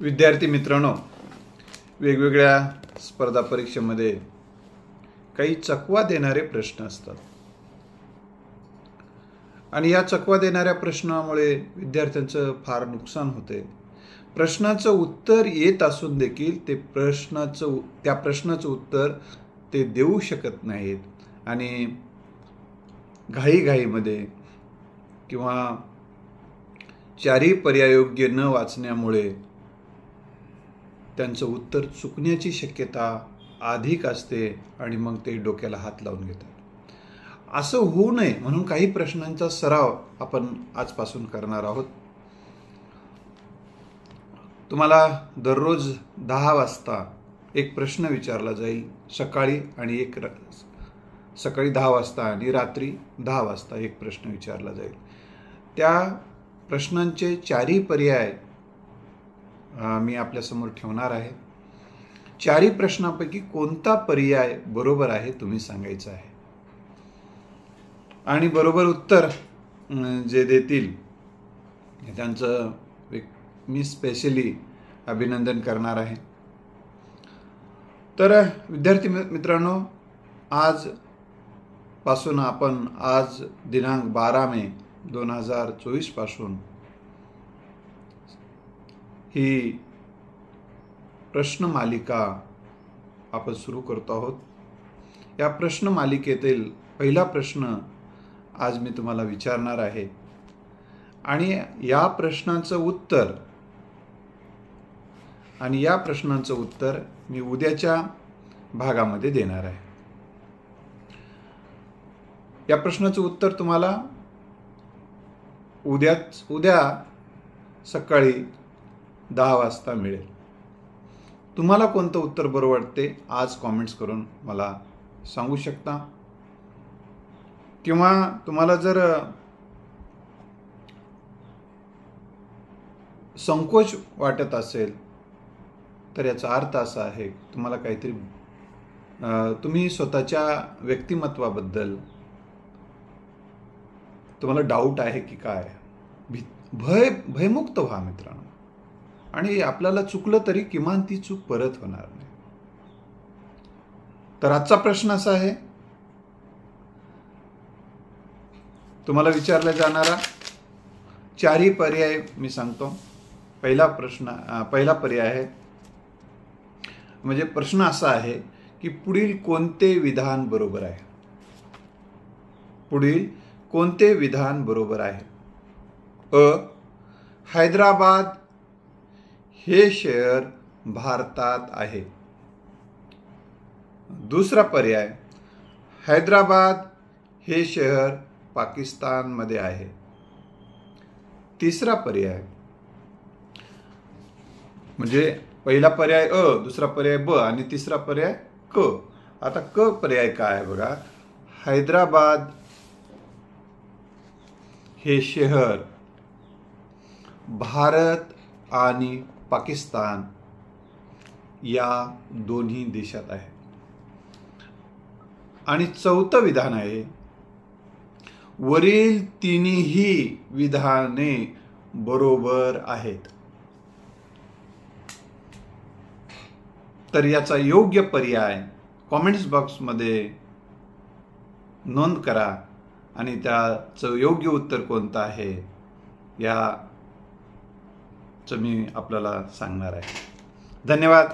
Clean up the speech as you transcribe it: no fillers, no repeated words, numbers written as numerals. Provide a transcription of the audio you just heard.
विद्यार्थी मित्रांनो, वेगवेगळ्या स्पर्धा परीक्षेमध्ये काही चकवा देणारे प्रश्न असतात आणि या चकवा देणाऱ्या प्रश्नामुळे विद्यार्थ्यांचं फार नुकसान होते। प्रश्नाचं उत्तर येत असून देखील त्या प्रश्नाचं उत्तर ते देऊ शकत नाहीत आणि घाईघाईमध्ये किंवा चारही पर्याय योग्य न वाचण्यामुळे त्यांचं उत्तर चुकण्याची शक्यता अधिक असते आणि मग ते डोक्याला हात लावून घेतात। असं होऊ नये म्हणून काही प्रश्नांचा सराव आपण आजपासून करणार आहोत। तुम्हाला दररोज 10 वाजता एक प्रश्न विचारला जाईल, सकाळी 10 वाजता आणि रात्री 10 वाजता एक प्रश्न विचारला जाईल। त्या प्रश्नांचे चारही पर्याय मी आपल्यासमोर ठेवणार आहे। चारही प्रश्नांपैकी कोणता पर्याय बरोबर आहे तुम्ही सांगायचं आहे आणि बरोबर उत्तर जे देतील त्यांचं मी स्पेशली अभिनंदन करणार आहे। तर विद्यार्थी मित्रांनो, आज दिनांक 12 मे 2024 पासून ही प्रश्न मालिका आपण सुरू करतो आहोत। या प्रश्न मालिकेतील पहिला प्रश्न आज मी तुम्हाला विचारणार आहे आणि या प्रश्नाचं उत्तर मी उद्याच्या भागामध्ये देणार आहे। या प्रश्नाचं उत्तर तुम्हाला उद्या सकाळी 10 वाजता मिळेल। तुम्हाला कोणतं उत्तर बरोबर वाटते आज कमेंट्स करून मला सांगू शकता, किंवा तुम्हाला जर संकोच वाटत असेल तर याचा अर्थ असा आहे तुम्हाला काहीतरी तुम्ही स्वतःच्या व्यक्तिमत्वाबद्दल तुम्हाला डाऊट आहे की काय, भयमुक्त व्हा मित्रांनो, आणि आपल्याला चुकलं तरी किमान ती चूक परत होणार नाही। तर आजचा प्रश्न असा आहे, तुम्हाला विचारला जाणारा चारही पर्याय मी सांगतो। पहिला पर्याय आहे, म्हणजे प्रश्न असा आहे की पुढील कोणते विधान बरोबर आहे? पुढील कोणते विधान बरोबर आहे? अ, हैदराबाद हे शहर भारतात आहे। दुसरा पर्याय, हैदराबाद हे शहर पाकिस्तानमध्ये आहे। तिसरा पर्याय, म्हणजे पहिला पर्याय अ, दुसरा पर्याय ब आणि तिसरा पर्याय क। आता क पर्याय काय आहे बघा, हैदराबाद हे शहर भारत आणि पाकिस्तान या दोन्ही देशात आहे। आणि चौथं विधान आहे, वरील तिन्ही विधाने बरोबर आहेत। तर याचा योग्य पर्याय कमेंट्स बॉक्समध्ये नोंद करा आणि त्याचं योग्य उत्तर कोणतं आहे याचं मी आपल्याला सांगणार आहे। धन्यवाद।